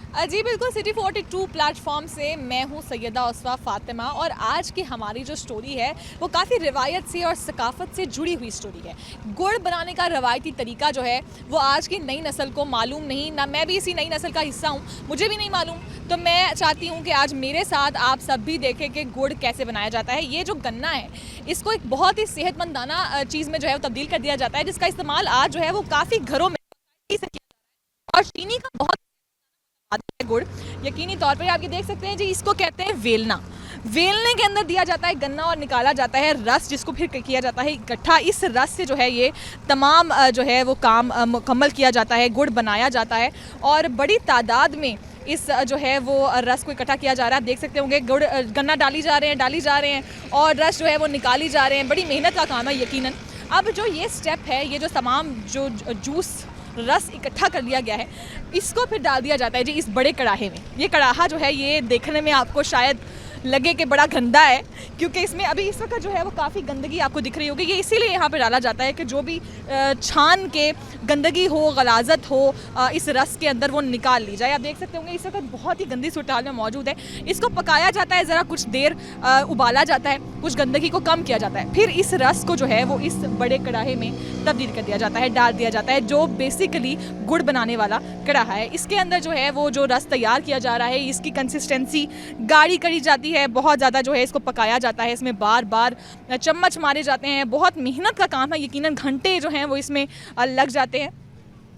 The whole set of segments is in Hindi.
जी बिल्कुल, सिटी 42 प्लेटफॉर्म से मैं हूँ सैयदा उसवा फ़ातिमा और आज की हमारी जो स्टोरी है वो काफ़ी रिवायत से और सकाफ़त से जुड़ी हुई स्टोरी है। गुड़ बनाने का रवायती तरीका जो है वो आज की नई नस्ल को मालूम नहीं, ना मैं भी इसी नई नस्ल का हिस्सा हूँ, मुझे भी नहीं मालूम। तो मैं चाहती हूँ कि आज मेरे साथ आप सब भी देखें कि गुड़ कैसे बनाया जाता है। ये जो गन्ना है इसको एक बहुत ही सेहतमंदाना चीज़ में जो है वो तब्दील कर दिया जाता है, जिसका इस्तेमाल आज जो है वो काफ़ी घरों में और चीनी का बहुत आदि है गुड़। यकीनी तौर पर आप ये देख सकते हैं जी, इसको कहते हैं वेलना। वेलने के अंदर दिया जाता है गन्ना और निकाला जाता है रस, जिसको फिर किया जाता है इकट्ठा। इस रस से जो है ये तमाम जो है वो काम मुकम्मल किया जाता है, गुड़ बनाया जाता है और बड़ी तादाद में इस जो है वो रस को इकट्ठा किया जा रहा है। आप देख सकते होंगे गुड़ गन्ना डाली जा रहे हैं और रस जो है वो निकाली जा रहे हैं। बड़ी मेहनत का काम है यकीनन। अब जो ये स्टेप है, ये जो तमाम जो जूस रस इकट्ठा कर लिया गया है, इसको फिर डाल दिया जाता है जी इस बड़े कढ़ाहे में। ये कढ़ाहा जो है ये देखने में आपको शायद लगे कि बड़ा गंदा है, क्योंकि इसमें अभी इस वक्त जो है वो काफ़ी गंदगी आपको दिख रही होगी। ये इसीलिए यहाँ पे डाला जाता है कि जो भी छान के गंदगी हो, गलाजत हो, इस रस के अंदर वो निकाल ली जाए। आप देख सकते होंगे इस वक्त बहुत ही गंदी सूरत हाल में मौजूद है। इसको पकाया जाता है, ज़रा कुछ देर उबाला जाता है, कुछ गंदगी को कम किया जाता है, फिर इस रस को जो है वो इस बड़े कढ़ाहे में तब्दील कर दिया जाता है, डाल दिया जाता है, जो बेसिकली गुड़ बनाने वाला कढ़ाहा है। इसके अंदर जो है वो जो रस तैयार किया जा रहा है, इसकी कंसिस्टेंसी गाढ़ी करी जाती है, बहुत ज़्यादा जो है इसको पकाया जाता है, इसमें बार बार चम्मच मारे जाते हैं। बहुत मेहनत का काम है, यकीनन घंटे जो हैं वो इसमें लग जाते हैं।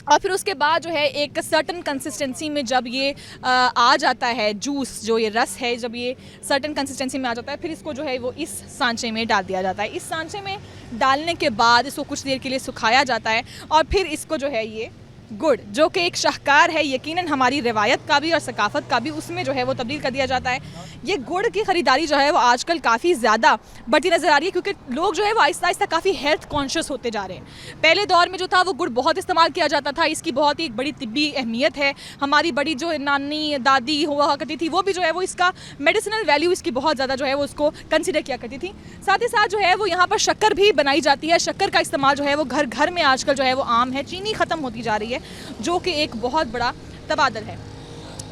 और फिर उसके बाद जो है एक सर्टन कंसिस्टेंसी में जब ये आ जाता है जूस, जो ये रस है, जब ये सर्टन कंसिस्टेंसी में आ जाता है, फिर इसको जो है वो इस सांचे में डाल दिया जाता है। इस सांचे में डालने के बाद इसको कुछ देर के लिए सुखाया जाता है और फिर इसको जो है ये गुड़, जो कि एक शाहकार है यकीनन हमारी रिवायत का भी और सकाफ़त का भी, उसमें जो है वो तब्दील कर दिया जाता है। ये गुड़ की ख़रीदारी जो है वो आजकल काफ़ी ज़्यादा बढ़ती नज़र आ रही है, क्योंकि लोग जो है वो आहिस्ता आहिस्ता काफ़ी हेल्थ कॉन्शियस होते जा रहे हैं। पहले दौर में जो था वो गुड़ बहुत इस्तेमाल किया जाता था, इसकी बहुत ही एक बड़ी तिब्बी अहमियत है। हमारी बड़ी जो नानी दादी हुआ करती थी वो भी जो है वो इसका मेडिसिनल वैल्यू इसकी बहुत ज़्यादा जो है वो उसको कंसिडर किया करती थी। साथ ही साथ जो है वो यहाँ पर शक्कर भी बनाई जाती है। शक्कर का इस्तेमाल जो है वो घर घर में आजकल जो है वो आम है। चीनी ख़त्म होती जा रही है, जो कि एक बहुत बड़ा तबादल है।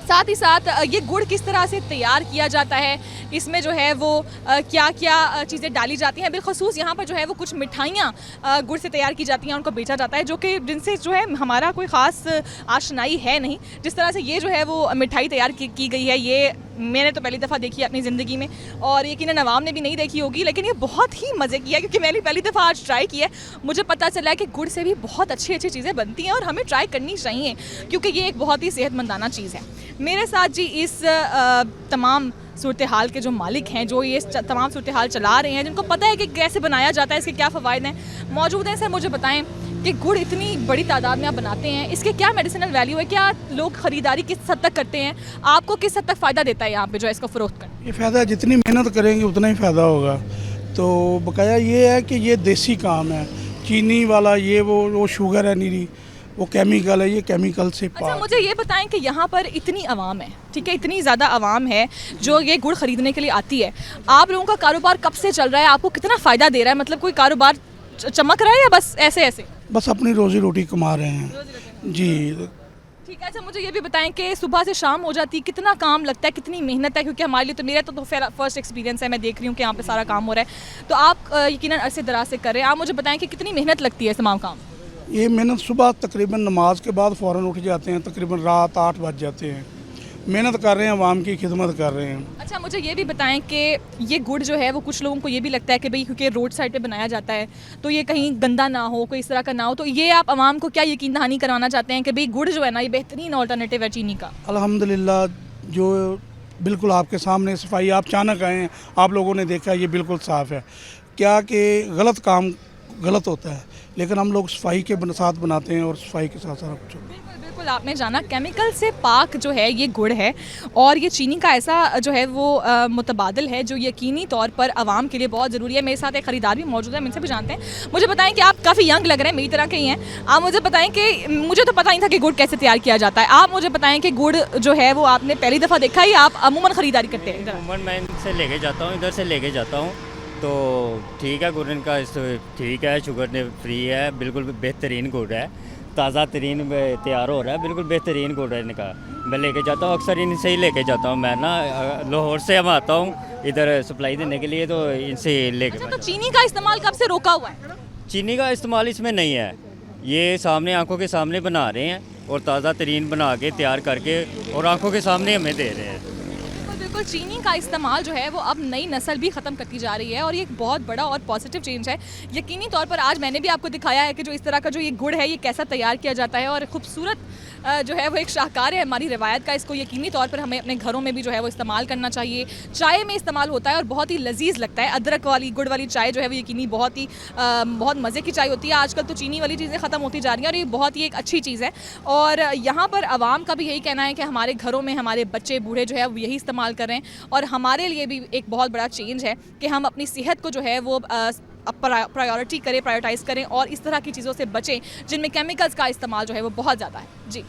साथ ही साथ ये गुड़ किस तरह से तैयार किया जाता है, इसमें जो है वो क्या क्या चीज़ें डाली जाती हैं। बिलखसूस यहाँ पर जो है वो कुछ मिठाइयाँ गुड़ से तैयार की जाती हैं, उनको बेचा जाता है, जो कि जिनसे जो है हमारा कोई ख़ास आशनाई है नहीं। जिस तरह से ये जो है वो मिठाई तैयार की गई है, ये मैंने तो पहली दफ़ा देखी है अपनी ज़िंदगी में और यकीनन अवाम ने भी नहीं देखी होगी, लेकिन ये बहुत ही मज़े की है, क्योंकि मैंने पहली दफ़ा आज ट्राई किया है। मुझे पता चला है कि गुड़ से भी बहुत अच्छी अच्छी चीज़ें बनती हैं और हमें ट्राई करनी चाहिए, क्योंकि ये एक बहुत ही सेहतमंदाना चीज़ है। मेरे साथ जी इस तमाम सूरत हाल के जो मालिक हैं, जो ये तमाम सूरत हाल चला रहे हैं, जिनको पता है कि कैसे बनाया जाता है, इसके क्या फ़वाइद हैं, मौजूद हैं। सर मुझे बताएं कि गुड़ इतनी बड़ी तादाद में आप बनाते हैं, इसके क्या मेडिसिनल वैल्यू है, क्या लोग ख़रीदारी किस हद तक करते हैं, आपको किस हद तक फ़ायदा देता है यहाँ पे जो है इसको फ़रोख्त कर? ये फ़ायदा जितनी मेहनत करेंगे उतना ही फ़ायदा होगा। तो बकाया ये है कि ये देसी काम है, चीनी वाला ये वो शुगर है नीरी, वो केमिकल है, ये केमिकल से अच्छा मुझे ये बताएं कि यहाँ पर इतनी आवाम है, ठीक है, इतनी ज़्यादा आवाम है जो ये गुड़ ख़रीदने के लिए आती है। आप लोगों का कारोबार कब से चल रहा है, आपको कितना फ़ायदा दे रहा है, मतलब कोई कारोबार चमक रहा है या बस ऐसे ऐसे? बस अपनी रोज़ी रोटी कमा रहे हैं जी। ठीक है। अच्छा मुझे ये भी बताएं कि सुबह से शाम हो जाती है, कितना काम लगता है, कितनी मेहनत है, क्योंकि हमारे लिए तो मेरा तो फर्स्ट एक्सपीरियंस है, मैं देख रही हूँ कि यहाँ पे सारा काम हो रहा है, तो आप यकीनन अरसे दराज से कर रहे हैं। आप मुझे बताएं कि कितनी मेहनत लगती है तमाम काम? ये मेहनत सुबह तकरीबन नमाज के बाद फ़ौरन उठ जाते हैं, तकरीबन रात 8 बज जाते हैं, मेहनत कर रहे हैं, आवाम की खिदमत कर रहे हैं। अच्छा मुझे ये भी बताएं कि ये गुड़ जो है वो कुछ लोगों को ये भी लगता है कि भाई क्योंकि रोड साइड पे बनाया जाता है तो ये कहीं गंदा ना हो, कोई इस तरह का ना हो, तो ये आप आवाम को क्या यकीन दहानी कराना चाहते हैं कि भाई गुड़ जो है ना ये बेहतरीन ऑल्टरनेटिव है चीनी का? अल्हम्दुलिल्लाह, जो बिल्कुल आपके सामने सफाई, आप अचानक आए हैं, आप लोगों ने देखा ये बिल्कुल साफ़ है। क्या कि गलत काम गलत होता है, लेकिन हम लोग सफाई के साथ बनाते हैं और सफाई के साथ सारा कुछ। बिल्कुल बिल्कुल, आपने जाना केमिकल से पाक जो है ये गुड़ है और ये चीनी का ऐसा जो है वो मुतबादल है जो यकीनी तौर पर आवाम के लिए बहुत ज़रूरी है। मेरे साथ एक ख़रीदार भी मौजूद है, हम इनसे भी जानते हैं। मुझे बताएं कि आप काफ़ी यंग लग रहे हैं, मेरी तरह के ही हैं। आप मुझे बताएं कि मुझे तो पता नहीं था कि गुड़ कैसे तैयार किया जाता है। आप मुझे बताएं कि गुड़ जो है वो आपने पहली दफ़ा देखा है या आप अमूमन ख़रीदारी करते हैं? अमूमन मैं इनसे लेके जाता हूँ, इधर से लेके जाता हूँ, तो ठीक है, गुड़ इनका ठीक है, शुगर फ्री है, बिल्कुल बेहतरीन गुड़ है, ताज़ा तरीन तैयार हो रहा है, बिल्कुल बेहतरीन गुड़ है इनका। मैं लेके जाता हूँ, अक्सर इनसे ही लेके जाता हूँ। मैं ना लाहौर से हम आता हूँ इधर सप्लाई देने के लिए, तो इनसे ही लेके अच्छा, मैं तो चीनी का इस्तेमाल कब से रोका हुआ है? चीनी का इस्तेमाल इसमें नहीं है, ये सामने आंखों के सामने बना रहे हैं और ताज़ा तरीन बना के तैयार करके और आंखों के सामने हमें दे रहे हैं। बिल्कुल बिल्कुल, चीनी का इस्तेमाल जो है वो अब नई नस्ल भी ख़त्म करती जा रही है और ये एक बहुत बड़ा और पॉजिटिव चेंज है। यकीनी तौर पर आज मैंने भी आपको दिखाया है कि जो इस तरह का जो ये गुड़ है ये कैसा तैयार किया जाता है और खूबसूरत जो है वो एक शाहकार है हमारी रिवायत का। इसको यकीनी तौर पर हमें अपने घरों में भी जो है वो इस्तेमाल करना चाहिए। चाय में इस्तेमाल होता है और बहुत ही लजीज लगता है। अदरक वाली गुड़ वाली चाय जो है वो यकीनी बहुत मज़े की चाय होती है। आजकल तो चीनी वाली चीज़ें ख़त्म होती जा रही हैं और ये बहुत ही एक अच्छी चीज़ है। और यहाँ पर आवाम का भी यही कहना है कि हमारे घरों में हमारे बच्चे बूढ़े जो है वो यही इस्तेमाल कर रहे हैं और हमारे लिए भी एक बहुत बड़ा चेंज है कि हम अपनी सेहत को जो है वो प्रायोरिटी करें, प्रायोरिटाइज़ करें और इस तरह की चीज़ों से बचें जिनमें केमिकल्स का इस्तेमाल जो है वो बहुत ज़्यादा है। जी।